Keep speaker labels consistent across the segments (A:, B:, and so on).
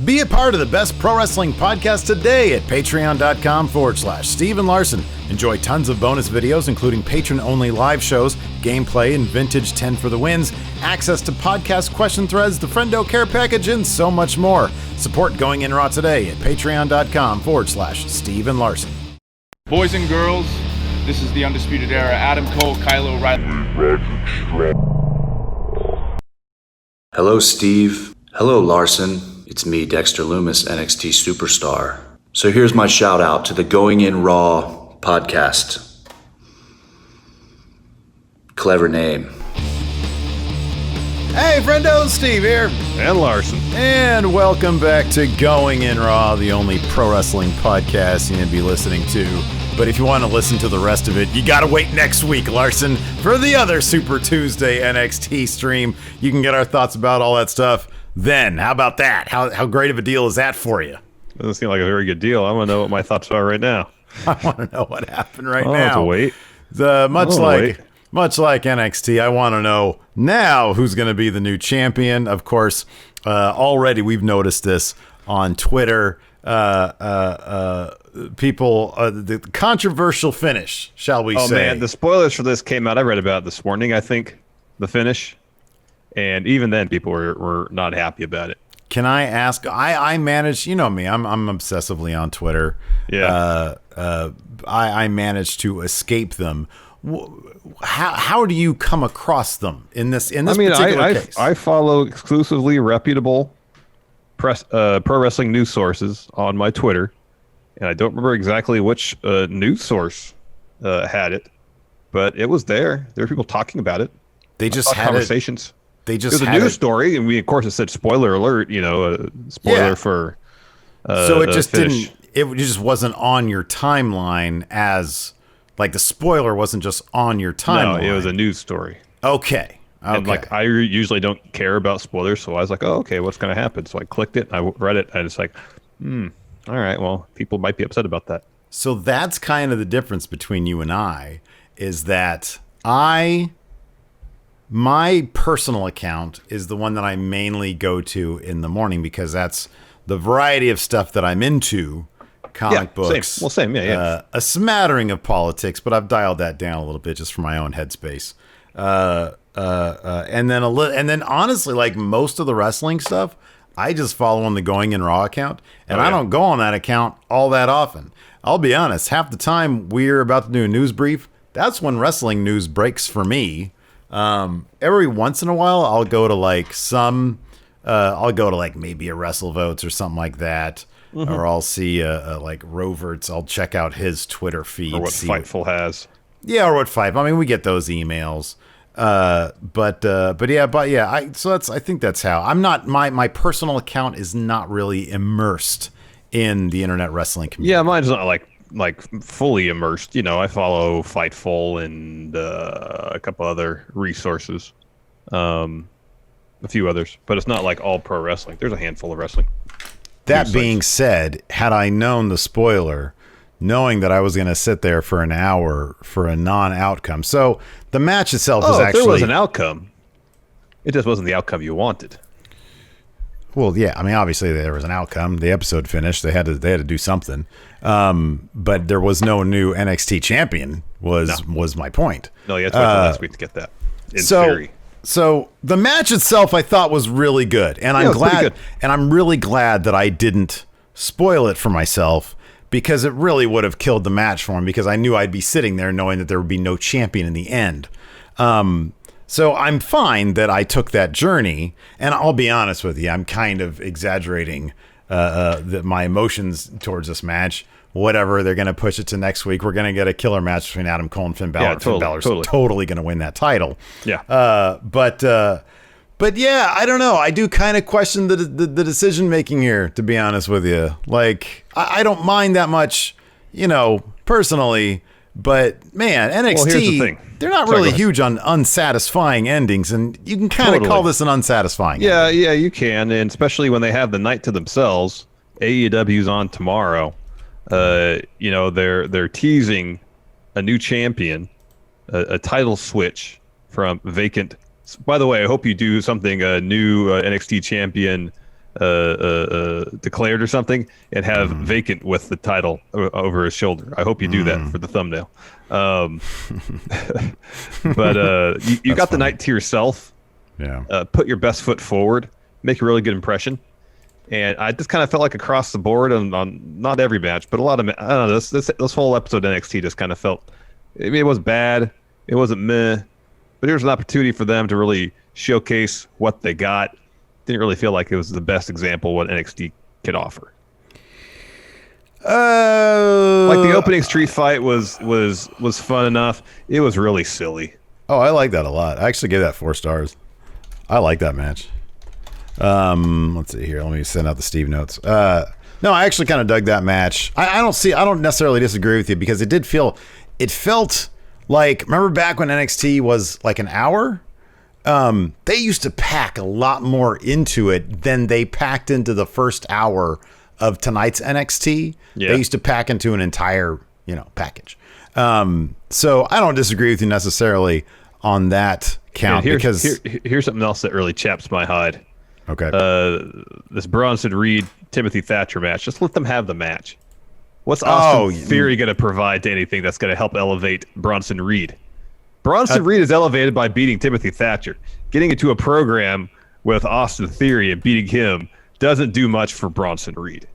A: Be a part of the best pro wrestling podcast today at patreon.com/Steve and Larson. Enjoy tons of bonus videos, including patron-only live shows, gameplay, and vintage 10 for the wins, access to podcast question threads, the Friendo Care Package, and so much more. Support Going In Raw today at patreon.com/Steve and Larson.
B: Boys and girls, this is the Undisputed Era. Adam Cole, Kyle O'Reilly.
C: Hello, Steve. Hello, Larson. It's me, Dexter Loomis, NXT Superstar. So here's my shout out to the Going In Raw podcast. Clever name.
A: Hey, friendo, Steve here.
D: And Larson.
A: And welcome back to Going In Raw, the only pro wrestling podcast you need to be listening to. But if you want to listen to the rest of it, you got to wait next week, Larson, for the other Super Tuesday NXT stream. You can get our thoughts about all that stuff then. How about that? How great of a deal is that for you?
D: Doesn't seem like a very good deal. I want to know what my thoughts are right now.
A: I want to know what happened right
D: I'll
A: now.
D: have to wait.
A: Much like NXT, I want to know now who's going to be the new champion. Of course, already we've noticed this on Twitter. People, the controversial finish, shall we say?
D: Oh man, the spoilers for this came out. I read about it this morning. I think the finish, and even then, people were not happy about it.
A: Can I ask? I managed. You know me. I'm obsessively on Twitter.
D: Yeah.
A: I managed to escape them. How do you come across them in this particular case?
D: I follow exclusively reputable pro wrestling news sources on my Twitter, and I don't remember exactly which news source had it, but it was there. There were people talking about it.
A: They just had
D: conversations.
A: They just
D: it was a news story, and of course it said spoiler alert. Spoiler for.
A: So it just
D: finish.
A: didn't. It just wasn't on your timeline as like the spoiler wasn't just on your timeline.
D: No, it was a news story.
A: Okay.
D: And I usually don't care about spoilers, so I was like, oh, okay, what's going to happen? So I clicked it, I read it, and it's like, all right, well, people might be upset about that.
A: So that's kind of the difference between you and I, is that my personal account is the one that I mainly go to in the morning because that's the variety of stuff that I'm into. Comic books.
D: Same. Well, same. Yeah.
A: A smattering of politics, but I've dialed that down a little bit just for my own headspace. And then honestly, like most of the wrestling stuff, I just follow on the Going In Raw account, and I don't go on that account all that often. I'll be honest. Half the time we're about to do a news brief, that's when wrestling news breaks for me. Every once in a while, I'll go to like maybe a Wrestle Votes or something like that. Mm-hmm. Or I'll see like Roverts. I'll check out his Twitter feed.
D: Or what Fightful has.
A: Yeah, or what Fight. I mean, we get those emails. But yeah. I think that's how I'm not. My personal account is not really immersed in the internet wrestling community.
D: Yeah, mine's not like fully immersed. I follow Fightful and a couple other resources, a few others, but it's not like all pro wrestling. There's a handful of wrestling.
A: That being said, had I known the spoiler, knowing that I was going to sit there for an hour for a non-outcome. So the match itself was actually...
D: there was an outcome. It just wasn't the outcome you wanted.
A: Well, yeah. I mean, obviously there was an outcome. The episode finished. They had to do something. But there was no new NXT champion was my point.
D: No, you had to wait till last week to get that. In theory.
A: So the match itself I thought was really good. And I'm really glad that I didn't spoil it for myself, because it really would have killed the match for him, because I knew I'd be sitting there knowing that there would be no champion in the end. So I'm fine that I took that journey, and I'll be honest with you, I'm kind of exaggerating my emotions towards this match. Whatever, they're going to push it to next week. We're going to get a killer match between Adam Cole and Finn Balor.
D: Yeah,
A: Finn Balor's totally going to win that title.
D: Yeah.
A: But yeah, I don't know. I do kind of question the decision making here, to be honest with you. Like, I don't mind that much, personally. But man, NXT,
D: well, here's the thing.
A: They're not really huge on unsatisfying endings, and you can kind of call this an unsatisfying ending.
D: Yeah, you can, and especially when they have the night to themselves. AEW's on tomorrow. They're teasing a new champion, a title switch from vacant. By the way, I hope you do something, a new NXT champion declared or something, and have vacant with the title over his shoulder. I hope you do that for the thumbnail. But you got the night to yourself.
A: Yeah.
D: Put your best foot forward, make a really good impression. And I just kind of felt like across the board on not every match, but a lot of, I don't know, this whole episode of NXT just kind of felt, I mean, it was bad, it wasn't meh, but here's an opportunity for them to really showcase what they got. Didn't really feel like it was the best example of what NXT could offer. Like the opening street fight was fun enough. It was really silly.
A: Oh, I like that a lot. I actually gave that 4 stars. I like that match. Let's see here. Let me send out the Steve notes. No, I actually kind of dug that match. I don't necessarily disagree with you, because it felt like, remember back when NXT was like an hour? They used to pack a lot more into it than they packed into the first hour of tonight's NXT. Yeah. They used to pack into an entire, package. So I don't disagree with you necessarily on that count.
D: Here's something else that really chaps my hide.
A: Okay.
D: This Bronson Reed Timothy Thatcher match. Just let them have the match. What's Austin Theory going to provide to anything that's going to help elevate Bronson Reed? Bronson Reed is elevated by beating Timothy Thatcher. Getting into a program with Austin Theory and beating him doesn't do much for Bronson Reed.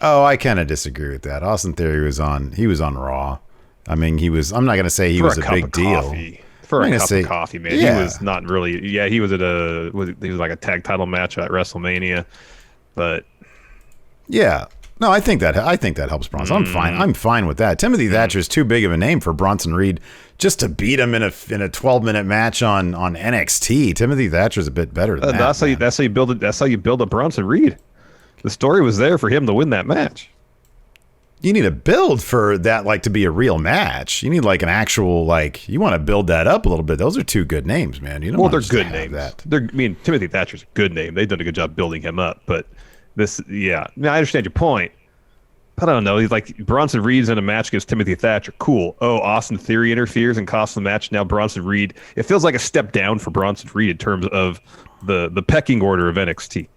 A: Oh, I kind of disagree with that. Austin Theory was on Raw. I mean, I'm not going to say he was a big deal.
D: For a cup of coffee, man. Yeah. He was not really. Yeah, he was at he was like a tag title match at WrestleMania, but
A: yeah, no, I think that helps Bronson. I'm fine with that. Timothy Thatcher is too big of a name for Bronson Reed just to beat him in a 12-minute match on NXT. Timothy Thatcher's a bit better than that.
D: That's how you build it. That's how you build a Bronson Reed. The story was there for him to win that match.
A: You need a build for that, like, to be a real match. You need like an actual, like, you want to build that up a little bit. Those are 2 good names, man. You don't
D: they're good names. Timothy Thatcher's a good name. They've done a good job building him up. But this, yeah, I understand your point. But I don't know. He's like, Bronson Reed's in a match against Timothy Thatcher. Cool. Oh, Austin Theory interferes and costs the match. Now Bronson Reed. It feels like a step down for Bronson Reed in terms of the pecking order of NXT.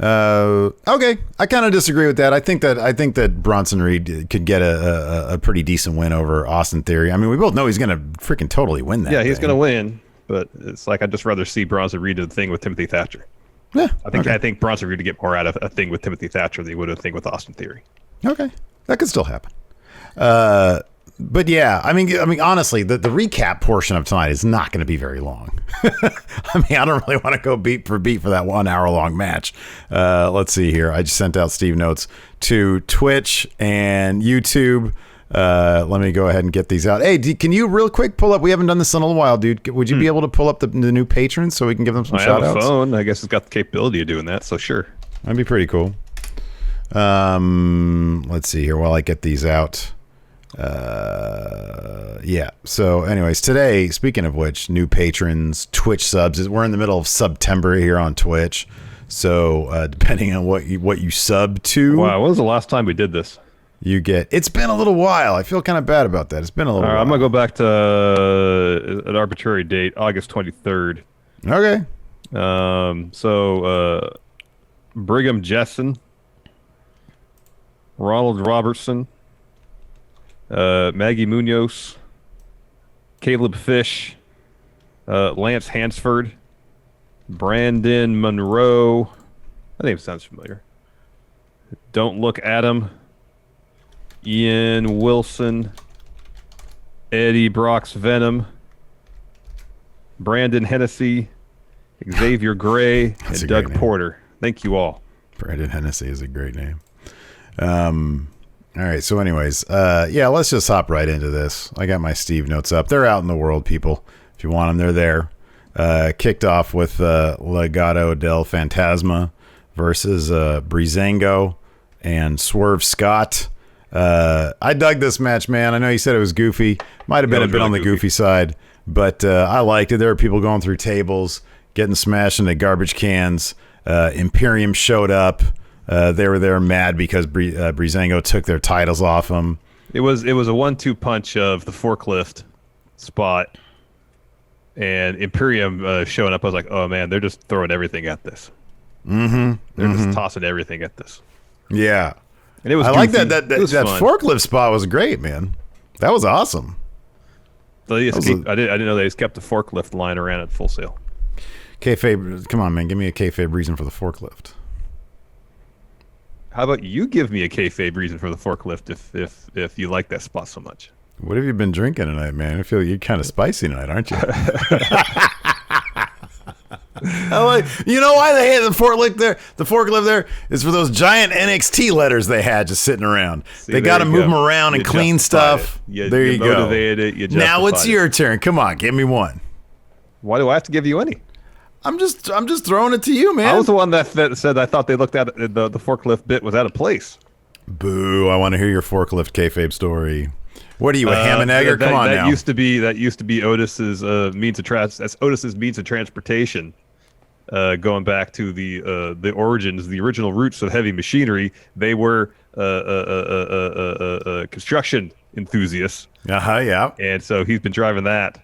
A: Okay, I kind of disagree with that. I think that Bronson Reed could get a pretty decent win over Austin Theory. I mean, we both know he's going to freaking totally win that.
D: Yeah, he's going to win, but it's like I'd just rather see Bronson Reed do the thing with Timothy Thatcher.
A: Yeah,
D: I think Bronson Reed would get more out of a thing with Timothy Thatcher than he would a thing with Austin Theory.
A: Okay, that could still happen. But yeah, I mean, honestly, the recap portion of tonight is not going to be very long. I mean, I don't really want to go beat for that 1 hour long match. Let's see here. I just sent out Steve notes to Twitch and YouTube. Let me go ahead and get these out. Hey, can you real quick pull up? We haven't done this in a little while, dude. Would you be able to pull up the new patrons so we can give them some shout outs?
D: I have a phone. I guess it's got the capability of doing that. So sure.
A: That'd be pretty cool. Let's see here while I get these out. Yeah. So anyways, today, speaking of which, new patrons, Twitch subs, we're in the middle of September here on Twitch. So depending on what you sub to.
D: Wow. When was the last time we did this?
A: It's been a little while. I feel kind of bad about that. It's been a little while.
D: I'm going to go back to an arbitrary date, August 23rd.
A: Okay.
D: So Brigham Jessen, Ronald Robertson, Maggie Munoz, Caleb Fish, Lance Hansford, Brandon Monroe. That name sounds familiar. Don't Look at Him, Ian Wilson, Eddie Brock's Venom, Brandon Hennessy, Xavier Gray, and Doug Porter. Thank you all.
A: Brandon Hennessy is a great name. All right. So anyways, yeah, let's just hop right into this. I got my Steve notes up. They're out in the world, people. If you want them, they're there. Kicked off with Legado del Fantasma versus Breezango and Swerve Scott. I dug this match, man. I know you said it was goofy. Might have been a bit on the goofy side, but I liked it. There were people going through tables, getting smashed into garbage cans. Imperium showed up. They were there mad because Breezango took their titles off them.
D: It was a 1-2 punch of the forklift spot and Imperium showing up. I was like, oh man, they're just throwing everything at this. They're just tossing everything at this.
A: Yeah.
D: And it was
A: I
D: goofy.
A: like that forklift spot was great, man. That was awesome.
D: I didn't know they just kept the forklift lying around at Full Sail.
A: Kayfabe, come on, man. Give me a kayfabe reason for the forklift.
D: How about you give me a kayfabe reason for the forklift if you like that spot so much?
A: What have you been drinking tonight, man? I feel you're kind of spicy tonight, aren't you? You know why they had the forklift there? The forklift there is for those giant NXT letters they had just sitting around. They got to move them around and clean stuff. There you go.
D: Motivated it.
A: Now it's your turn. Come on, give me one.
D: Why do I have to give you any?
A: I'm just throwing it to you, man.
D: I was the one that said I thought they looked at the forklift bit was out of place.
A: Boo! I want to hear your forklift kayfabe story. What are you, a ham and egger? Come on now.
D: That used to be Otis's means of that's Otis's means of transportation. Going back to the origins, the original roots of heavy machinery, they were construction enthusiasts.
A: Yeah.
D: And so he's been driving that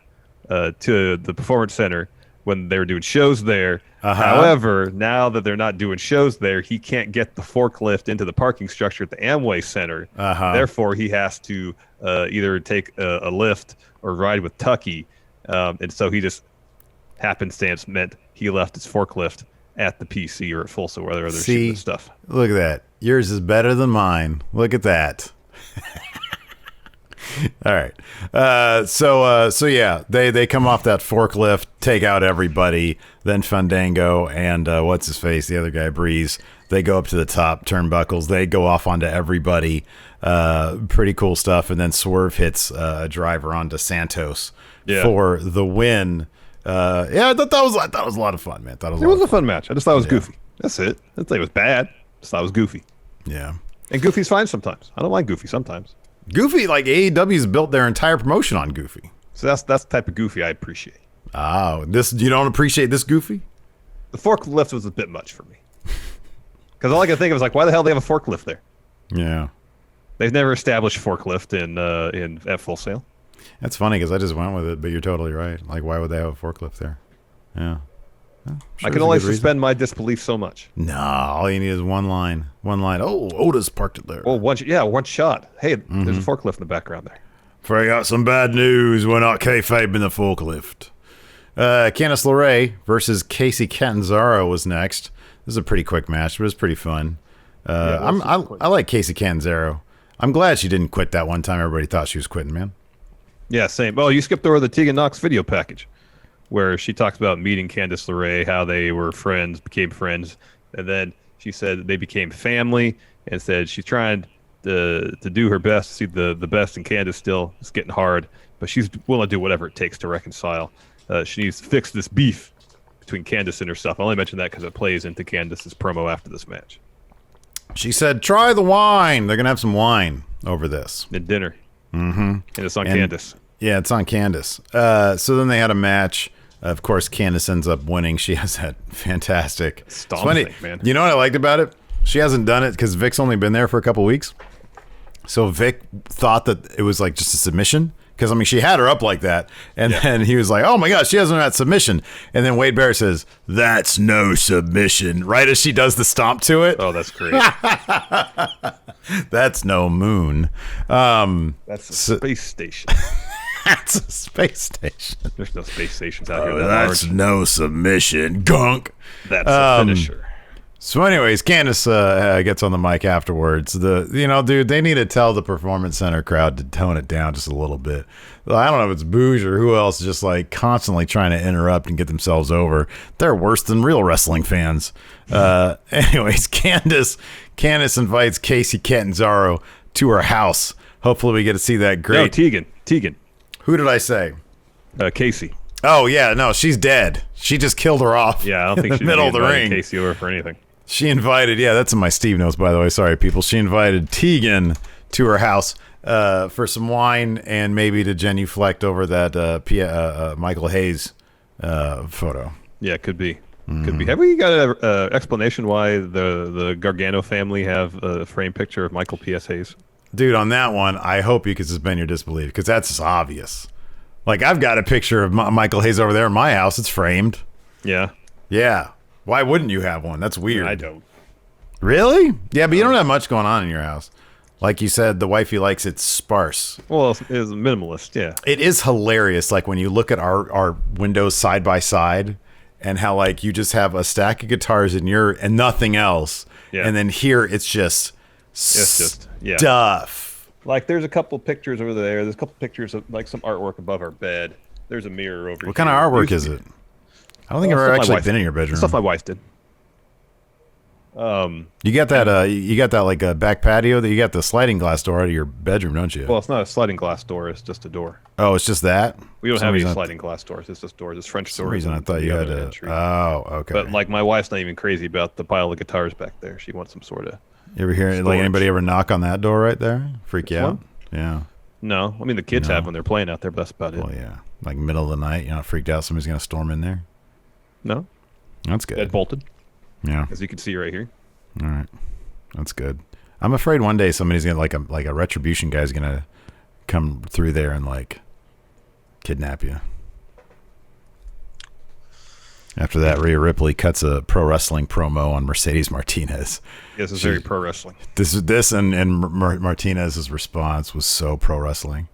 D: to the Performance Center when they were doing shows there. However, now that they're not doing shows there, he can't get the forklift into the parking structure at the Amway Center. Therefore, he has to either take a lift or ride with Tucky. And so he just happenstance meant he left his forklift at the PC or at Full Sail, where they're shooting stuff.
A: Look at that. Yours is better than mine. Look at that. All right. So yeah, they come off that forklift, take out everybody. Then Fandango and what's his face, the other guy, Breeze. They go up to the top turnbuckles. They go off onto everybody. Pretty cool stuff. And then Swerve hits a driver onto Santos for the win. I thought that was a lot of fun, man. It
D: was a fun match. I just thought it was goofy. That's it. I didn't think it was bad. Just thought it was goofy.
A: Yeah.
D: And goofy's fine sometimes. I don't like goofy sometimes.
A: Goofy, like AEW's built their entire promotion on goofy.
D: So that's the type of goofy I appreciate.
A: Oh, you don't appreciate this goofy?
D: The forklift was a bit much for me. Because all I could think of was like, why the hell do they have a forklift there?
A: Yeah.
D: They've never established forklift at Full Sail.
A: That's funny because I just went with it, but you're totally right. Like, why would they have a forklift there? Yeah.
D: I can only suspend my disbelief so much.
A: No, all you need is one line. Oh, Otis parked it there.
D: Well, one shot. Hey, there's a forklift in the background there.
A: I got some bad news. We're not kayfabing the forklift. Candice LeRae versus Kacy Catanzaro was next. This is a pretty quick match, but it was pretty fun. I like Kacy Catanzaro. I'm glad she didn't quit that one time everybody thought she was quitting, man.
D: Yeah, same. Oh, you skipped over the Tegan Knox video package, where she talks about meeting Candice LeRae, how they were friends, became friends, and then she said they became family, and said she's trying to do her best to see the best in Candice still. It's getting hard, but she's willing to do whatever it takes to reconcile. She needs to fix this beef between Candice and herself. I only mention that because it plays into Candice's promo after this match.
A: She said, try the wine. They're going to have some wine over this.
D: At dinner. And it's on Candice.
A: Yeah, it's on Candice. So then they had a match. Of course, Candice ends up winning. She has that fantastic
D: stomp thing, man.
A: You know what I liked about it? She hasn't done it because Vic's only been there for a couple weeks. So Vic thought that it was like just a submission. Because, I mean, she had her up like that. And then he was like, oh, my gosh, she hasn't had submission. And then Wade Barrett says, that's no submission. Right as she does the stomp to it.
D: Oh, that's great.
A: That's no moon.
D: That's a space station.
A: That's a space station.
D: There's no space stations out here.
A: That's large. No submission. Gunk.
D: That's a finisher.
A: So anyways, Candice gets on the mic afterwards. Dude, they need to tell the Performance Center crowd to tone it down just a little bit. I don't know if it's Booge or who else just like constantly trying to interrupt and get themselves over. They're worse than real wrestling fans. Anyways, Candice invites Kacy Catanzaro to her house. Hopefully we get to see that great...
D: No, Tegan.
A: Who did I say?
D: Kacy.
A: Oh, yeah, no, she's dead. She just killed her off.
D: Yeah, I don't think
A: in the middle of the ring.
D: Kacy over for anything.
A: She invited, that's in my Steve notes, by the way. Sorry, people. She invited Tegan to her house for some wine and maybe to genuflect over that Michael Hayes photo.
D: Yeah, could be. Could be. Have we got an explanation why the Gargano family have a framed picture of Michael P.S. Hayes?
A: Dude, on that one, I hope you could suspend your disbelief because that's obvious. Like, I've got a picture of Michael Hayes over there in my house. It's framed.
D: Yeah.
A: Yeah. Why wouldn't you have one? That's weird.
D: I don't.
A: Really? Yeah, but you don't have much going on in your house. Like you said, the wifey likes it sparse.
D: Well, it's minimalist, yeah.
A: It is hilarious, like when you look at our windows side by side, and how like you just have a stack of guitars in your and nothing else, and then here it's just stuff.
D: Like there's a couple pictures over there. There's a couple pictures of like some artwork above our bed. There's a mirror over here.
A: What kind of artwork is it? I don't think I've ever actually been in your bedroom.
D: Stuff my wife did.
A: You got that like a back patio that you got the sliding glass door out of your bedroom, don't you?
D: Well, it's not a sliding glass door. It's just a door.
A: Oh, it's just that?
D: We don't have any sliding glass doors. It's just doors. It's French doors.
A: For some reason I thought you had a... Oh, okay.
D: But like my wife's not even crazy about the pile of guitars back there. She wants some sort of...
A: You ever hear like anybody ever knock on that door right there? Freak you out? Yeah.
D: No. I mean, the kids have when they're playing out there, but that's about it.
A: Well, yeah. Like middle of the night, you're not freaked out somebody's going to storm in there?
D: No.
A: That's good.
D: It bolted.
A: Yeah.
D: As you can see right here.
A: All right, that's good. I'm afraid one day somebody's gonna like a retribution guy's gonna come through there and like kidnap you. After that, Rhea Ripley cuts a pro wrestling promo on Mercedes Martinez.
D: This is very pro wrestling.
A: This and Martinez's response was so pro wrestling.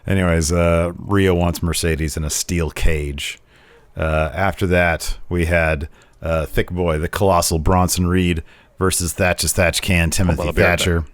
A: Anyways, Rhea wants Mercedes in a steel cage. After that, we had Thick Boy, the colossal Bronson Reed versus Thatch Can, Timothy Thatcher.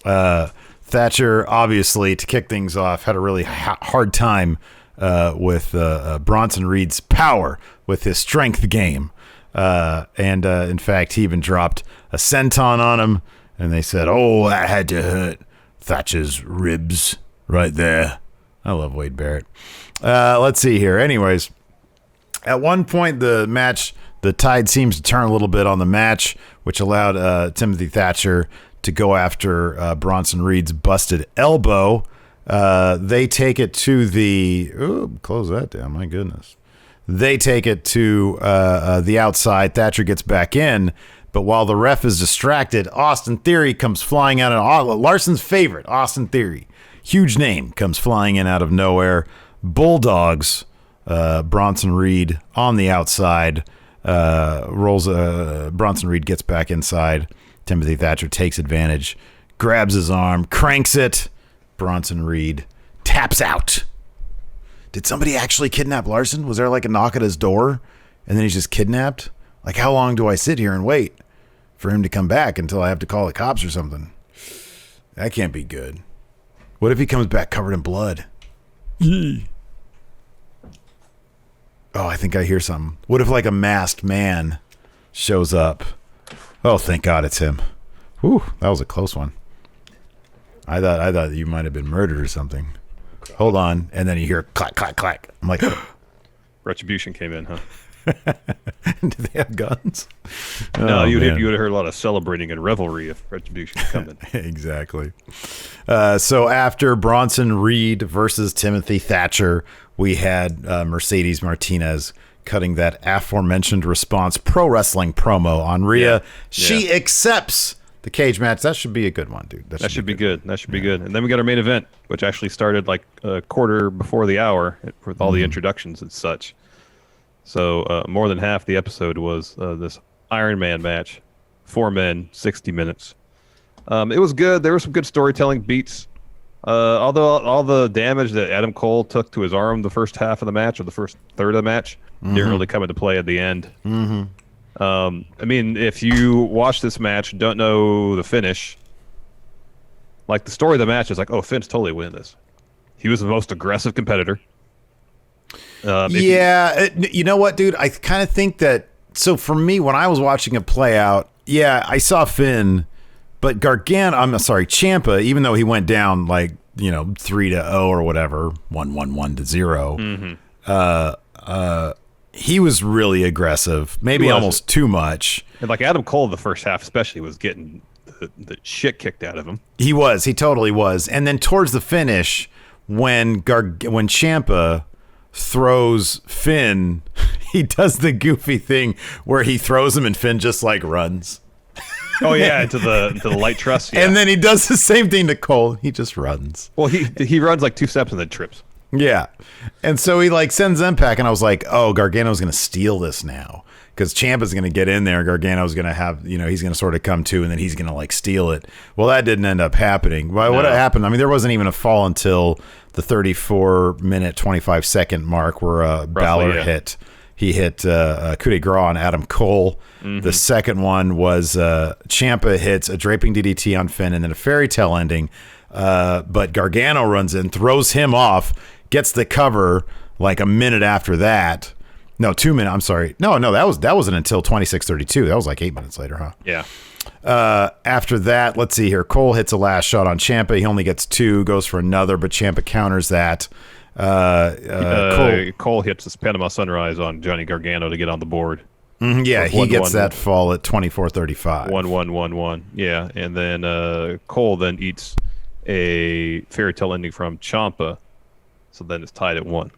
A: Thatcher, obviously, to kick things off, had a really hard time with Bronson Reed's power with his strength game. And in fact, he even dropped a senton on him, and they said, oh, that had to hurt Thatcher's ribs right there. I love Wade Barrett. Let's see here. Anyways, at one point, the tide seems to turn a little bit on the match, which allowed Timothy Thatcher to go after Bronson Reed's busted elbow. They take it to the... Ooh, close that down. My goodness. They take it to the outside. Thatcher gets back in, but while the ref is distracted, Austin Theory comes flying out. Larson's favorite, Austin Theory. Huge name, comes flying in out of nowhere. Bulldogs Bronson Reed on the outside. Bronson Reed gets back inside. Timothy Thatcher takes advantage, grabs his arm, cranks it. Bronson Reed taps out. Did somebody actually kidnap Larson? Was there like a knock at his door and then he's just kidnapped? Like, how long do I sit here and wait for him to come back until I have to call the cops or something? That can't be good. What if he comes back covered in blood? Yee. Oh, I think I hear something. What if like a masked man shows up? Oh, thank God it's him. Whew, that was a close one. I thought you might have been murdered or something. God. Hold on, and then you hear clack, clack, clack. I'm like,
D: Retribution came in, huh?
A: Do they have guns?
D: No, you would have heard a lot of celebrating and revelry if Retribution was coming.
A: Exactly. So after Bronson Reed versus Timothy Thatcher, we had Mercedes Martinez cutting that aforementioned response pro wrestling promo on Rhea. Yeah. She accepts the cage match. That should be a good one, dude.
D: That should be good. That should be good. And then we got our main event, which actually started like a quarter before the hour with all the introductions and such. So more than half the episode was this Iron Man match. 4 men, 60 minutes. It was good. There were some good storytelling beats. Although all the damage that Adam Cole took to his arm the first half of the match, or the first third of the match, didn't really come into play at the end. I mean, if you watch this match, don't know the finish, like the story of the match is like, oh, Finn's totally winning this. He was the most aggressive competitor.
A: You know what, dude? I kind of think that. So for me, when I was watching it play out, I saw Finn, but Ciampa, even though he went down like 3-0 or whatever, 1-1-1-0, he was really aggressive, maybe almost too much.
D: And like Adam Cole, the first half especially, was getting the shit kicked out of him.
A: He totally was. And then towards the finish, when Ciampa throws Finn, he does the goofy thing where he throws him and Finn just like runs.
D: Oh yeah, into the light truss. Yeah.
A: And then he does the same thing to Cole. He just runs.
D: Well, he runs like 2 steps and then trips.
A: Yeah. And so he like sends them back, and I was like, oh, Gargano's gonna steal this now. because Ciampa's going to get in there. Gargano's going to have, he's going to sort of come to, and then he's going to like steal it. Well, that didn't end up happening. Well, what happened? I mean, there wasn't even a fall until the 34-minute, 25-second mark where Balor hit. He hit coup de grace on Adam Cole. Mm-hmm. The second one was Ciampa hits a draping DDT on Finn, and then a fairy tale ending. But Gargano runs in, throws him off, gets the cover like a minute after that. No, 2 minutes. I'm sorry. No, that wasn't until 26:32. That was like 8 minutes later, huh?
D: Yeah.
A: After that, let's see here. Cole hits a last shot on Ciampa. He only gets 2, goes for another, but Ciampa counters that.
D: Cole hits this Panama Sunrise on Johnny Gargano to get on the board.
A: Yeah, he gets that fall at 24:35.
D: 1-1-1-1. Yeah, and then Cole then eats a fairy tale ending from Ciampa, so then it's tied at 1.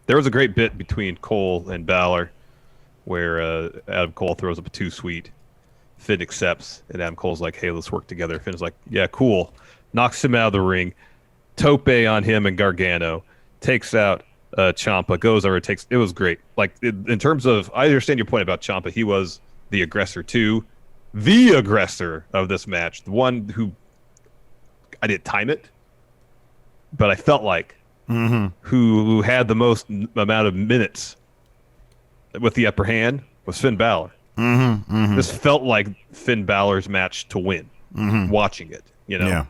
D: There was a great bit between Cole and Balor where Adam Cole throws up a 2-sweet. Finn accepts, and Adam Cole's like, hey, let's work together. Finn's like, yeah, cool. Knocks him out of the ring. Tope on him and Gargano. Takes out Ciampa. Goes over, it was great. Like, in terms of, I understand your point about Ciampa. He was the aggressor, too. The aggressor of this match. The one who, I didn't time it, but I felt like who had the most amount of minutes with the upper hand was Finn Balor. This felt like Finn Balor's match to win. Watching it,
A: Yeah.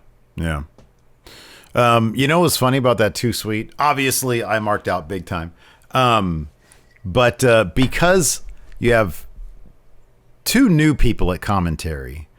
A: What's funny about that 2-sweet? Obviously, I marked out big time. But because you have 2 new people at commentary,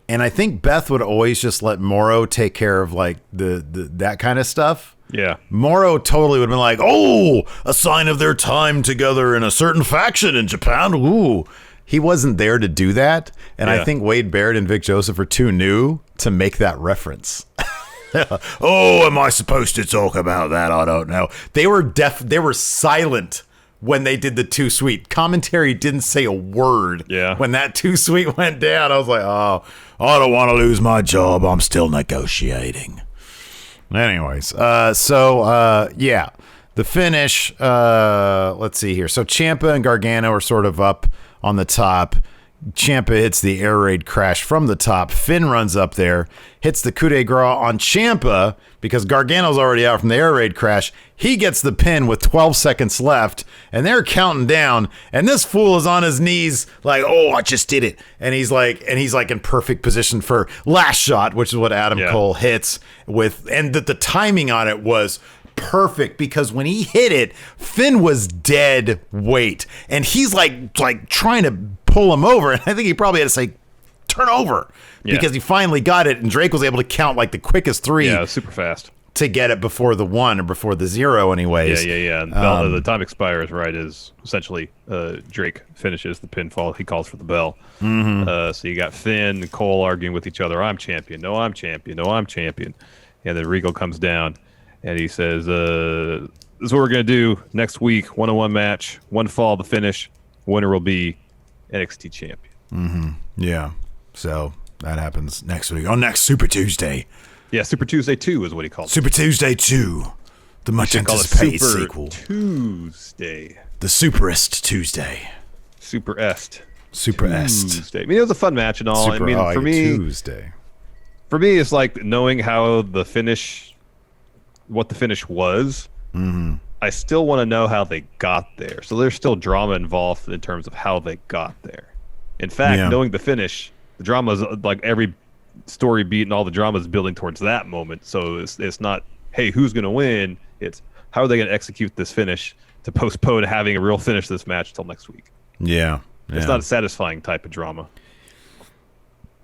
A: and I think Beth would always just let Morrow take care of like the that kind of stuff.
D: Yeah.
A: Morrow totally would have been like, oh, a sign of their time together in a certain faction in Japan. Ooh. He wasn't there to do that. And I think Wade Barrett and Vic Joseph are too new to make that reference. Oh, am I supposed to talk about that? I don't know. They were silent when they did the 2-sweet. Commentary didn't say a word.
D: Yeah.
A: When that 2-sweet went down, I was like, oh, I don't want to lose my job. I'm still negotiating. Anyways, the finish, let's see here. So Ciampa and Gargano are sort of up on the top. Ciampa hits the air raid crash from the top. Finn runs up there, hits the coup de grace on Ciampa because Gargano's already out from the air raid crash. He gets the pin with 12 seconds left, and they're counting down. And this fool is on his knees, like, "Oh, I just did it!" And he's like in perfect position for last shot, which is what Adam Cole hits with, and the timing on it was perfect because when he hit it, Finn was dead weight, and he's like trying to pull him over, and I think he probably had to say turn over because he finally got it, and Drake was able to count like the quickest 3
D: super fast
A: to get it before the 1 or before the 0 anyways.
D: And the time expires is essentially Drake finishes the pinfall. He calls for the bell. So you got Finn and Cole arguing with each other. I'm champion. No, I'm champion. No, I'm champion. And then Regal comes down and he says, this is what we're going to do next week. 1-on-1 match, 1 fall, the finish. Winner will be NXT champion.
A: Yeah. So that happens next week on next Super Tuesday.
D: Yeah, Super Tuesday 2 is what he calls it.
A: Super Tuesday 2. The much anticipated sequel.
D: Tuesday.
A: The Superest Tuesday.
D: Superest.
A: Tuesday.
D: I mean, it was a fun match and all. For me,
A: Tuesday.
D: For me, it's like knowing how what the finish was. I still want to know how they got there. So there's still drama involved in terms of how they got there. In fact, knowing the finish, the drama is like every story beat and all the drama is building towards that moment. So it's not, hey, who's going to win? It's how are they going to execute this finish to postpone having a real finish this match until next week.
A: Yeah.
D: It's not a satisfying type of drama.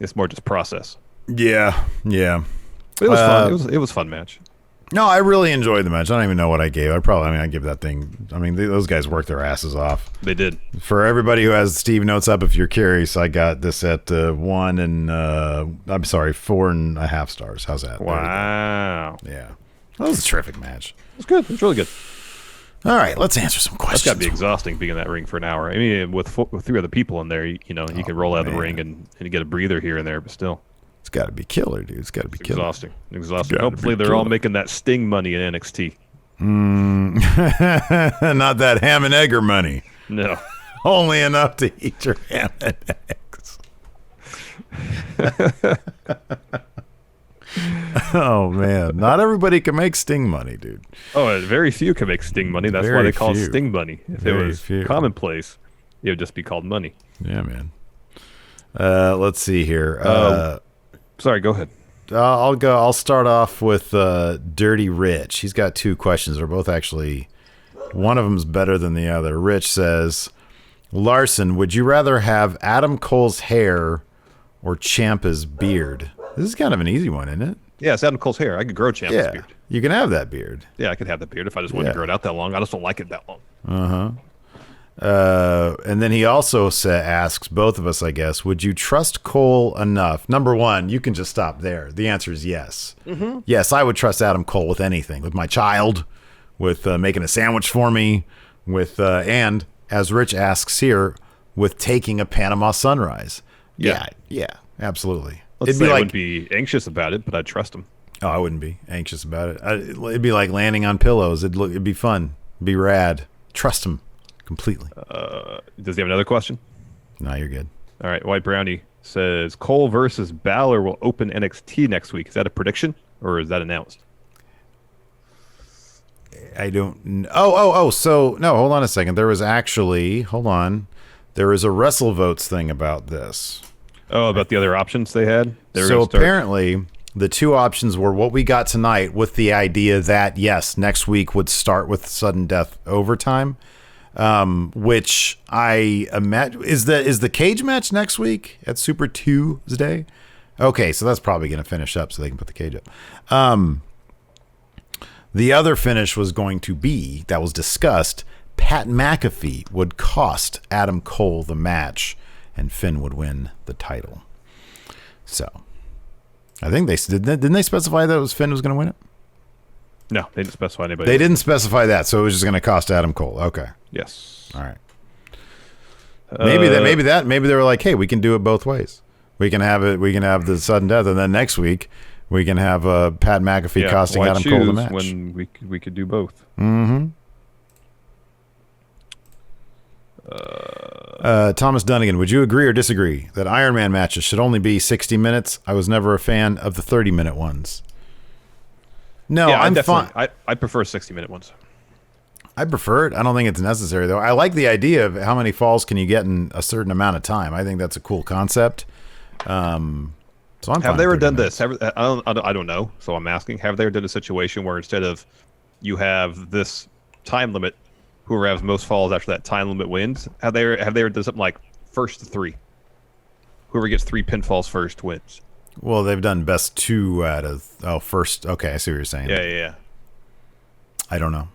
D: It's more just process.
A: Yeah.
D: But it was fun. It was a fun match.
A: No, I really enjoyed the match. I don't even know what I gave. I give that thing. I mean, those guys worked their asses off.
D: They did.
A: For everybody who has Steve notes up, if you're curious, I got this at 4.5 stars. How's that?
D: Wow.
A: Yeah. That was a terrific match.
D: It was good. It was really good.
A: All right, let's answer some questions.
D: That's got to be exhausting being in that ring for an hour. I mean, with 3 other people in there, you can roll out of the ring and get a breather here and there, but still.
A: It's got to be killer, dude. It's got to be killer.
D: Exhausting. Hopefully they're all making that Sting money in NXT.
A: Not that ham and egger money.
D: No.
A: Only enough to eat your ham and eggs. Oh, man. Not everybody can make Sting money, dude.
D: Oh, very few can make Sting money. That's why they call it Sting money. If it was commonplace, it would just be called money.
A: Yeah, man. Let's see here.
D: Sorry, go ahead.
A: I'll start off with Dirty Rich. He's got two questions. They're both actually, one of them's better than the other. Rich says, Larson, would you rather have Adam Cole's hair or Ciampa's beard? This is kind of an easy one, isn't it?
D: Yeah, it's Adam Cole's hair. I could grow Ciampa's beard.
A: You can have that beard.
D: Yeah, I could have that beard if I just wanted to grow it out that long. I just don't like it that long.
A: And then he also asks both of us, I guess, would you trust Cole enough? Number one, you can just stop there. The answer is yes. Mm-hmm. Yes, I would trust Adam Cole with anything, with my child, with making a sandwich for me, with and as Rich asks here, with taking a Panama Sunrise. Yeah, absolutely.
D: I wouldn't be anxious about it, but I'd trust him.
A: Oh, I wouldn't be anxious about it. It'd be like landing on pillows. It'd be fun. It'd be rad. Trust him completely.
D: Does he have another question?
A: No, you're good.
D: All right. White Brownie says Cole versus Balor will open NXT next week. Is that a prediction or is that announced?
A: I don't. So no, hold on a second. There was actually, there was a WrestleVotes thing about this.
D: Oh, about the other options they had?
A: So apparently the two options were what we got tonight, with the idea that, yes, next week would start with sudden death overtime, which I imagine is the cage match next week at Super Tuesday. Okay, so that's probably going to finish up so they can put the cage up. The other finish was going to be, that was discussed, Pat McAfee would cost Adam Cole the match and Finn would win the title. So I think didn't they specify that it was Finn was going to win it?
D: No, they didn't specify anybody.
A: They didn't specify that, so it was just going to cost Adam Cole. Okay.
D: Yes.
A: All right. Maybe they were like, hey, we can do it both ways. We can have the sudden death, and then next week we can have Pat McAfee costing Adam Cole the match.
D: When we could do both.
A: Mm-hmm. Thomas Dunnigan, would you agree or disagree that Iron Man matches should only be 60 minutes? I was never a fan of the 30-minute ones. No,
D: yeah,
A: I'm fine.
D: I prefer 60-minute ones.
A: I prefer it. I don't think it's necessary, though. I like the idea of how many falls can you get in a certain amount of time. I think that's a cool concept. So I'm fine.
D: Have they ever done this? I don't know, so I'm asking. Have they ever done a situation where instead of you have this time limit, whoever has most falls after that time limit wins? Have they ever done something like first to 3? Whoever gets 3 pinfalls first wins.
A: Well, they've done best 2 out of first. Okay, I see what you're saying.
D: Yeah.
A: I don't know.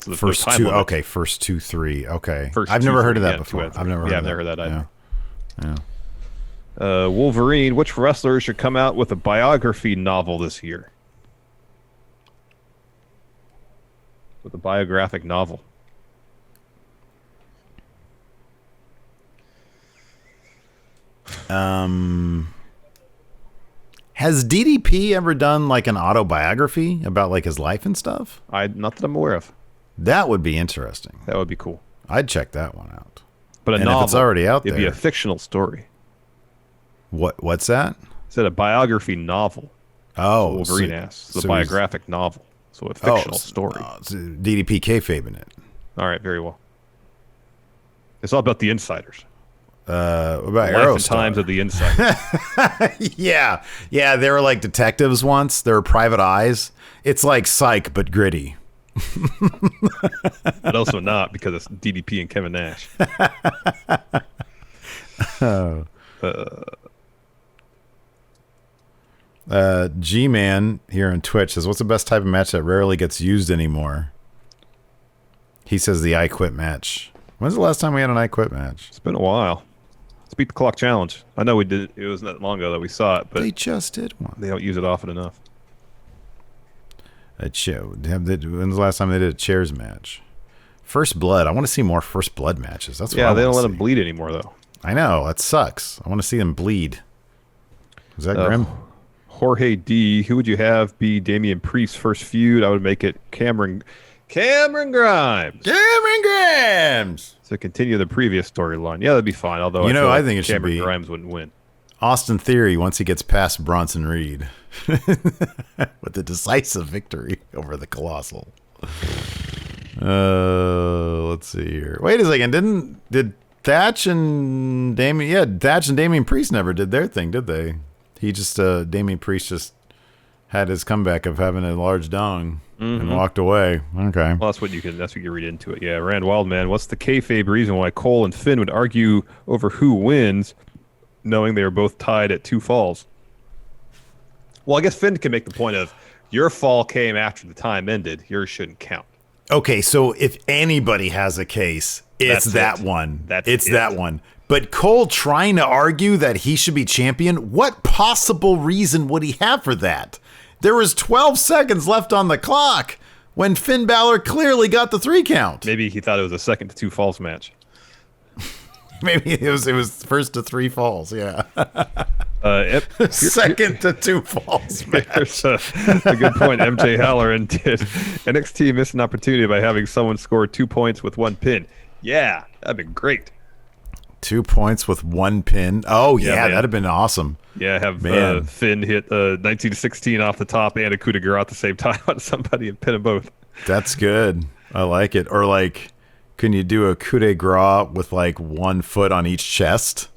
D: So
A: first 2. Limit. Okay, first 2, 3. Okay, I've never heard of that before. I've never heard that either.
D: Yeah. Wolverine. Which wrestler should come out with a biography novel this year? With a biographic novel.
A: Has DDP ever done like an autobiography about like his life and stuff?
D: Not that I'm aware of.
A: That would be interesting.
D: That would be cool.
A: I'd check that one out.
D: But
A: novel, if it's already out there,
D: it'd be a fictional story.
A: What's that?
D: Is it a biography novel?
A: Oh,
D: Wolverine asks. It's a biographic novel. So a fictional story.
A: It's DDP kayfabe in it.
D: All right, very well. It's all about the insiders.
A: About
D: Life and times of the insiders.
A: Yeah, they were like detectives once. They were private eyes. It's like Psych, but gritty.
D: But also not, because it's DDP and Kevin Nash.
A: G-Man here on Twitch says, what's the best type of match that rarely gets used anymore? He says the I Quit match. When's the last time we had an I Quit match?
D: It's been a while. It's Beat the Clock Challenge. I know we did. It wasn't that long ago that we saw it, but
A: they just did one.
D: They don't use it often enough.
A: When's the last time they did a chairs match? First Blood. I want to see more First Blood matches. That's what
D: they don't let them bleed anymore, though.
A: I know. That sucks. I want to see them bleed. Is that grim?
D: Jorge D. Who would you have be Damian Priest's first feud? I would make it Cameron Grimes.
A: Cameron Grimes.
D: So continue the previous storyline. Yeah, that'd be fine. Although
A: I think it should be
D: Cameron Grimes wouldn't win.
A: Austin Theory once he gets past Bronson Reed with a decisive victory over the Colossal. Let's see here. Wait a second. Did Thatch and Damian? Yeah, Thatch and Damian Priest never did their thing, did they? He just Damian Priest just had his comeback of having a large dong and walked away. Okay.
D: Well, that's what you read into it. Yeah, Rand Wildman. What's the kayfabe reason why Cole and Finn would argue over who wins, knowing they are both tied at 2 falls? Well, I guess Finn can make the point of your fall came after the time ended. Yours shouldn't count.
A: Okay, so if anybody has a case, it's that one. It's that one. But Cole trying to argue that he should be champion, what possible reason would he have for that? There was 12 seconds left on the clock when Finn Balor clearly got the 3 count.
D: Maybe he thought it was a second to 2 falls match.
A: Maybe it was first to 3 falls, yeah. Second to 2 falls match.
D: Here's a good point MJ Halloran did. NXT missed an opportunity by having someone score 2 points with 1 pin. Yeah, that'd been great.
A: 2 points with 1 pin. Oh, yeah, that'd have been awesome.
D: Yeah, have Finn hit 1916 off the top and a coup de grace at the same time on somebody and pin them both.
A: That's good. I like it. Or like, can you do a coup de grace with like 1 foot on each chest?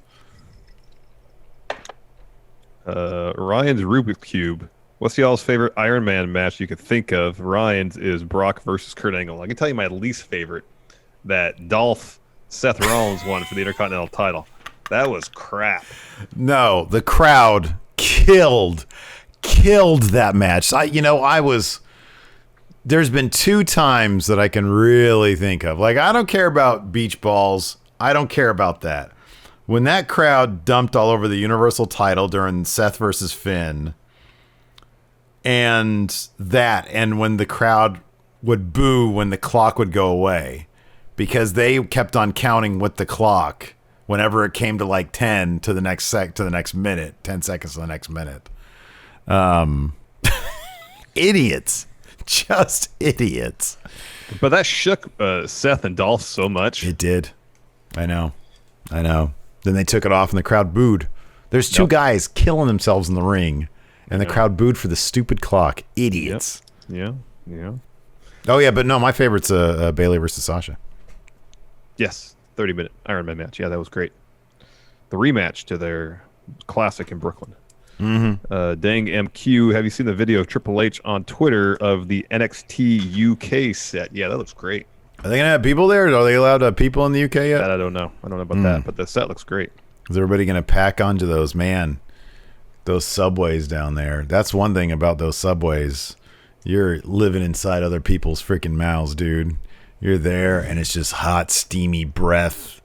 D: Ryan's Rubik's Cube. What's y'all's favorite Iron Man match you could think of? Ryan's is Brock versus Kurt Angle. I can tell you my least favorite, that Dolph Seth Rollins won for the Intercontinental title. That was crap.
A: No, the crowd killed that match. There's been 2 times that I can really think of. Like, I don't care about beach balls. I don't care about that. When that crowd dumped all over the Universal title during Seth versus Finn, and when the crowd would boo when the clock would go away, because they kept on counting with the clock whenever it came to like 10 to the next minute, 10 seconds to the next minute. Idiots. Just idiots.
D: But that shook Seth and Dolph so much.
A: It did. I know. Then they took it off and the crowd booed. There's 2 guys killing themselves in the ring and the crowd booed for the stupid clock. Idiots.
D: Yeah.
A: Oh, yeah, but no, my favorite's Bayley versus Sasha.
D: Yes, 30-minute Iron Man match. Yeah, that was great. The rematch to their classic in Brooklyn. Dang MQ, have you seen the video of Triple H on Twitter of the NXT UK set? Yeah, that looks great.
A: Are they going to have people there? Are they allowed to have people in the UK yet?
D: That I don't know. I don't know about that, but the set looks great.
A: Is everybody going to pack onto those subways down there? That's one thing about those subways. You're living inside other people's freaking mouths, dude. You're there, and it's just hot, steamy breath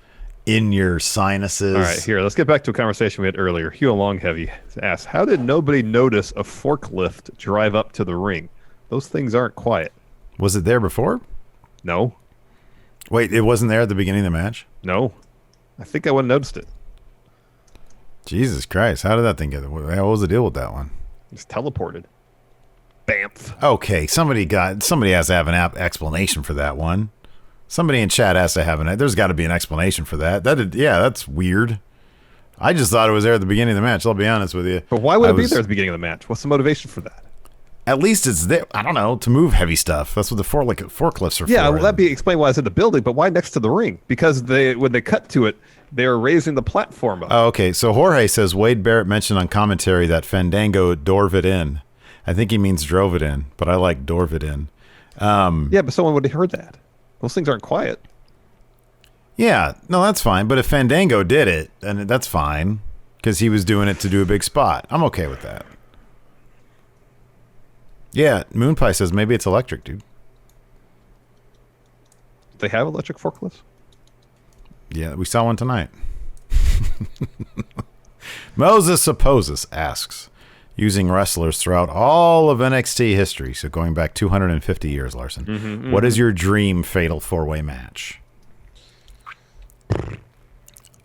A: in your sinuses.
D: All right, here, let's get back to a conversation we had earlier. Hugh Longheavy asked, how did nobody notice a forklift drive up to the ring? Those things aren't quiet.
A: Was it there before?
D: No.
A: Wait, it wasn't there at the beginning of the match?
D: No. I think I wouldn't have noticed it.
A: Jesus Christ, how did that thing get? What was the deal with that one?
D: It's teleported. Bamf.
A: Okay, somebody has to have an explanation for that one. Somebody in chat has to have there's got to be an explanation for that. That's weird. I just thought it was there at the beginning of the match. I'll be honest with you.
D: But why would it be there at the beginning of the match? What's the motivation for that?
A: At least it's there. I don't know, to move heavy stuff. That's what the forklifts are for.
D: Yeah, well, that'd be explain why it's in the building, but why next to the ring? Because when they cut to it, they are raising the platform up.
A: Oh, okay, so Jorge says Wade Barrett mentioned on commentary that Fandango drove it in. I think he means drove it in, but I like drove it in.
D: Yeah, but someone would have heard that. Those things aren't quiet.
A: Yeah, no, that's fine. But if Fandango did it, then that's fine, because he was doing it to do a big spot. I'm okay with that. Yeah, Moonpie says maybe it's electric, dude.
D: They have electric forklifts?
A: Yeah, we saw one tonight. Moses Supposes asks, using wrestlers throughout all of NXT history, so going back 250 years, Larson, what is your dream fatal 4-way match?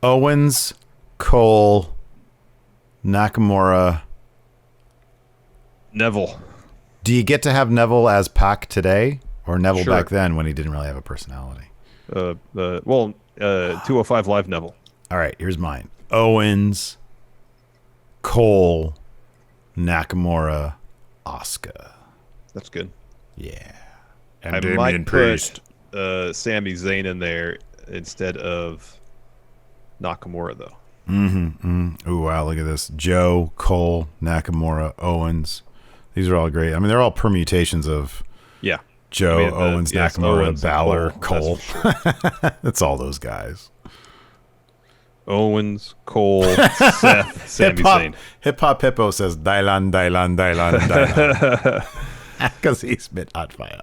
A: Owens, Cole, Nakamura,
D: Neville.
A: Do you get to have Neville as Pac today, or Neville back then when he didn't really have a personality?
D: 205 Live Neville.
A: All right, here's mine. Owens, Cole, Nakamura, Asuka.
D: That's good.
A: Yeah.
D: And Damian Priest. Sami Zayn in there instead of Nakamura, though.
A: Ooh, wow, look at this. Joe, Cole, Nakamura, Owens. These are all great. I mean, they're all permutations of Joe, Owens, Nakamura, Owens, Balor, Cole. That's all those guys.
D: Owens, Cole, Seth, Sami Zayn.
A: Hip Hop Hippo says, Dylan, Dylan, Dylan, Dylan. Because he's been on fire.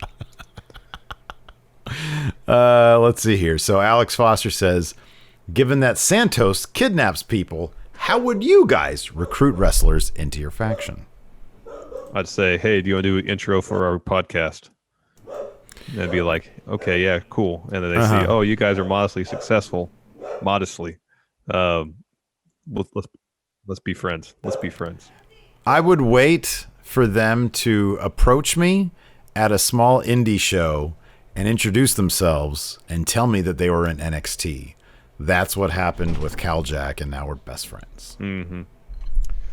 A: Let's see here. So Alex Foster says, given that Santos kidnaps people, how would you guys recruit wrestlers into your faction?
D: I'd say, hey, do you want to do an intro for our podcast? And they'd be like, okay, yeah, cool. And then they see, oh, you guys are modestly successful. Modestly. Let's be friends. Let's be friends.
A: I would wait for them to approach me at a small indie show and introduce themselves and tell me that they were in NXT. That's what happened with Cal Jack, and now we're best friends.
D: Mm-hmm.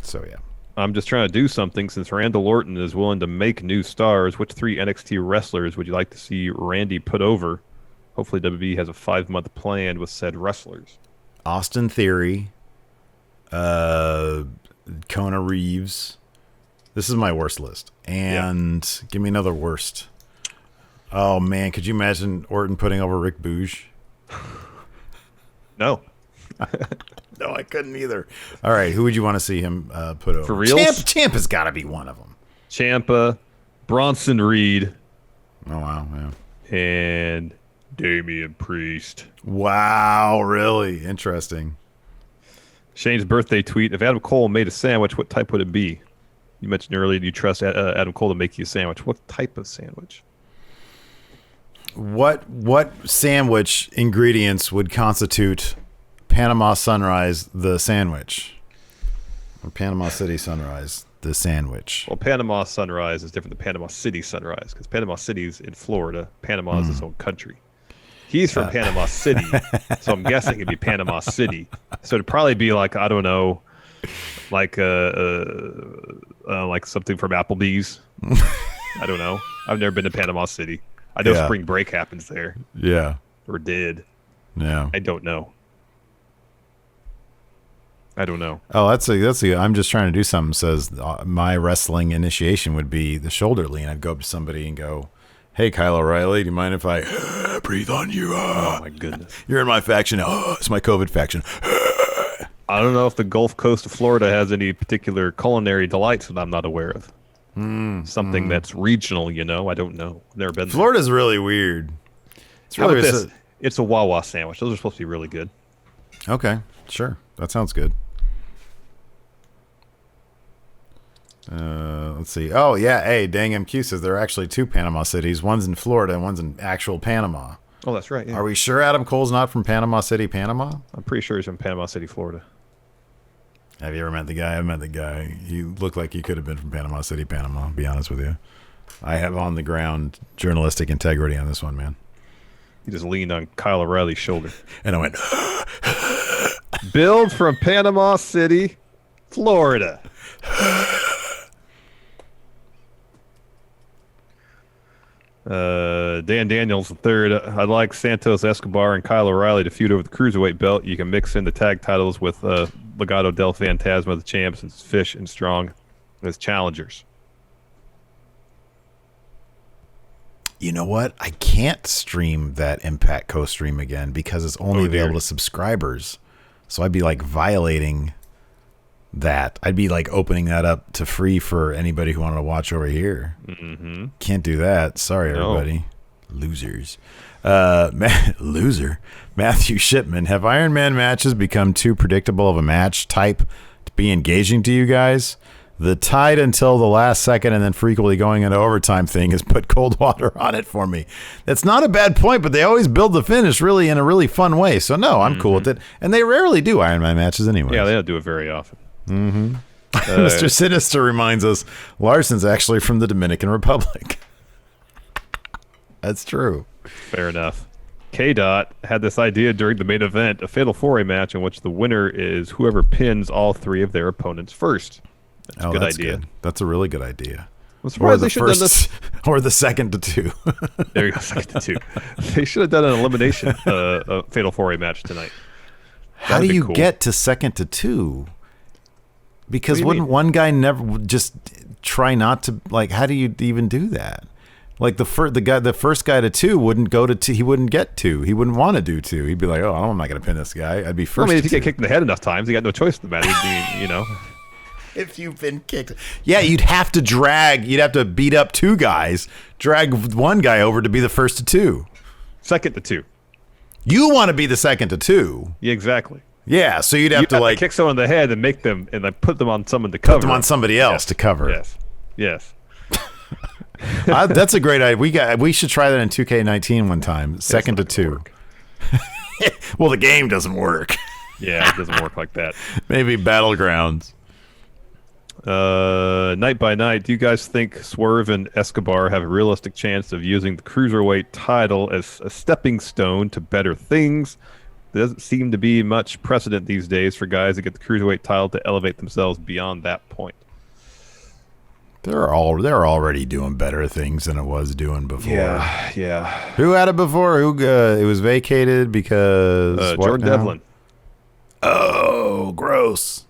A: So, yeah.
D: I'm just trying to do something. Since Randall Orton is willing to make new stars, which 3 NXT wrestlers would you like to see Randy put over? Hopefully WWE has a 5-month plan with said wrestlers.
A: Austin Theory, Kona Reeves. This is my worst list. And give me another worst. Oh, man. Could you imagine Orton putting over Rick Booge?
D: No.
A: No, I couldn't either. All right. Who would you want to see him put over?
D: For real?
A: Ciampa's got to be one of them.
D: Ciampa, Bronson Reed.
A: Oh, wow. Yeah.
D: And Damian Priest.
A: Wow. Really? Interesting.
D: Shane's birthday tweet. If Adam Cole made a sandwich, what type would it be? You mentioned earlier you trust Adam Cole to make you a sandwich. What type of sandwich?
A: What sandwich ingredients would constitute Panama Sunrise the sandwich? Or Panama City Sunrise the sandwich?
D: Well, Panama Sunrise is different than Panama City Sunrise because Panama City's in Florida. Panama is its own country. He's from Panama City, so I'm guessing it'd be Panama City. So it'd probably be like, I don't know, like something from Applebee's. I don't know. I've never been to Panama City. I know spring break happens there.
A: Yeah.
D: Or did.
A: Yeah.
D: I don't know.
A: Oh, that's a. I'm just trying to do something. Says my wrestling initiation would be the shoulder lean. I'd go up to somebody and go, "Hey, Kyle O'Reilly, do you mind if I breathe on you?
D: Oh my goodness,
A: you're in my faction. It's my COVID faction."
D: I don't know if the Gulf Coast of Florida has any particular culinary delights that I'm not aware of. Something that's regional, I don't know. Never been there.
A: Florida's really weird.
D: It's really this. It's a Wawa sandwich. Those are supposed to be really good.
A: Okay, sure. That sounds good. Let's see. Oh, yeah. Hey, Dang MQ says there are actually 2 Panama cities. One's in Florida and one's in actual Panama.
D: Oh, that's right. Yeah.
A: Are we sure Adam Cole's not from Panama City, Panama?
D: I'm pretty sure he's from Panama City, Florida.
A: Have you ever met the guy? I've met the guy. He looked like he could have been from Panama City, Panama, to be honest with you. I have on the ground journalistic integrity on this one, man.
D: He just leaned on Kyle O'Reilly's shoulder.
A: And I went,
D: Build from Panama City, Florida. Dan Daniels III. I'd like Santos Escobar and Kyle O'Reilly to feud over the cruiserweight belt. You can mix in the tag titles with Legado del Fantasma, the champs, and Fish and Strong as challengers.
A: You know what? I can't stream that Impact co-stream again because it's only available to subscribers. So I'd be like violating that. I'd be like opening that up to free for anybody who wanted to watch over here.
D: Mm-hmm.
A: Can't do that. Sorry, everybody. Losers. Loser. Matthew Shipman. Have Iron Man matches become too predictable of a match type to be engaging to you guys? The tied until the last second and then frequently going into overtime thing has put cold water on it for me. That's not a bad point, but they always build the finish really in a really fun way. So, no, I'm cool with it. And they rarely do Iron Man matches anyway.
D: Yeah, they don't do it very often.
A: Mm-hmm. Mr. Sinister reminds us Larson's actually from the Dominican Republic. That's true.
D: Fair enough. K-Dot had this idea during the main event, a Fatal 4-Way match in which the winner is whoever pins all 3 of their opponents first. That's a good idea.
A: Good. That's a really good idea.
D: I'm surprised they should have done this.
A: Or the second to 2.
D: There you go, second to 2. They should have done an elimination a Fatal 4-Way match tonight.
A: How do you get to second to 2? Because wouldn't one guy never just try not to, like, how do you even do that? Like the first guy to 2 wouldn't go to 2. He wouldn't get 2. He wouldn't want to do 2. He'd be like, oh, I'm not going to pin this guy. I'd be first.
D: Well, I mean, if you get kicked in the head enough times, you got no choice in the matter.
A: If you've been kicked. Yeah, you'd have to beat up 2 guys, drag one guy over to be the first to 2.
D: Second to 2.
A: You want to be the second to 2.
D: Yeah, exactly.
A: Yeah, so you'd have to like
D: kick someone in the head and make them and like put them on someone to cover.
A: Put them on somebody else to cover.
D: Yes.
A: That's a great idea. We should try that in 2K19 one time. Second to 2. Well, the game doesn't work.
D: Yeah, it doesn't work like that.
A: Maybe Battlegrounds.
D: Night by night, do you guys think Swerve and Escobar have a realistic chance of using the Cruiserweight title as a stepping stone to better things? There doesn't seem to be much precedent these days for guys that get the Cruiserweight title to elevate themselves beyond that point.
A: They're already doing better things than it was doing before.
D: Yeah.
A: Who had it before? It was vacated because
D: Jordan Devlin.
A: Oh, gross.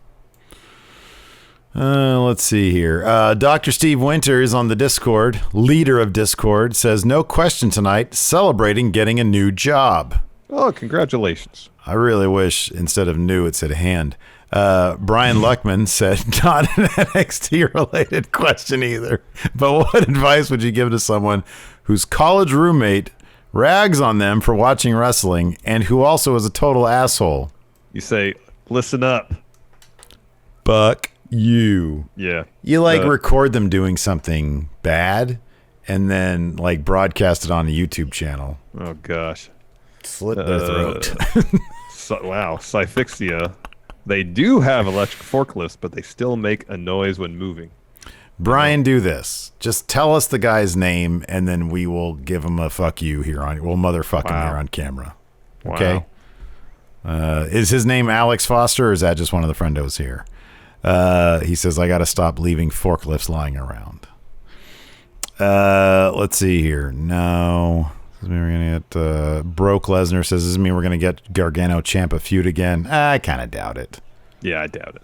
A: Let's see here. Dr. Steve Winters on the Discord, leader of Discord, says, no question tonight, celebrating getting a new job.
D: Oh, congratulations.
A: I really wish instead of new, it said hand. Brian Luckman said, not an NXT-related question either, but what advice would you give to someone whose college roommate rags on them for watching wrestling and who also is a total asshole?
D: You say, listen up.
A: Fuck you.
D: Yeah.
A: You record them doing something bad and then like broadcast it on a YouTube channel.
D: Oh, gosh.
A: Slit their throat.
D: Wow. Cyfixia. They do have electric forklifts, but they still make a noise when moving.
A: Brian, do this. Just tell us the guy's name, and then we will give him a fuck you here on. We'll motherfuck him here on camera. Okay. Wow. Is his name Alex Foster, or is that just one of the friendos here? He says, I got to stop leaving forklifts lying around. Let's see here. No. Does this mean we're going to get Broke Lesnar says, does this mean we're going to get Gargano Ciampa feud again? I kind of doubt it.
D: Yeah, I doubt it.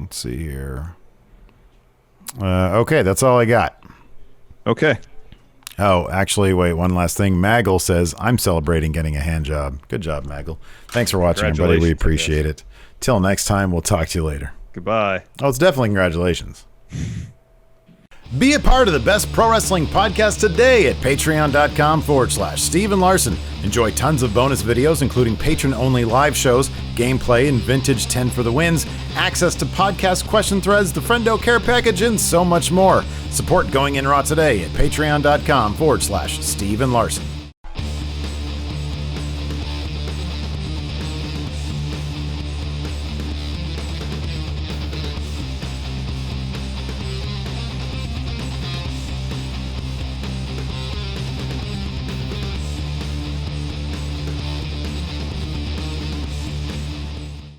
A: Let's see here. Okay, that's all I got.
D: Okay.
A: Oh, actually, wait, one last thing. Maggle says, I'm celebrating getting a hand job. Good job, Maggle. Thanks for watching, everybody. We appreciate it. Till next time, we'll talk to you later.
D: Goodbye.
A: Oh, it's definitely congratulations. Be a part of the best pro wrestling podcast today at patreon.com/Steve and Larson. Enjoy tons of bonus videos, including patron-only live shows, gameplay, and vintage 10 for the wins, access to podcast question threads, the Friendo Care Package, and so much more. Support Going In Raw today at patreon.com/Steve and Larson.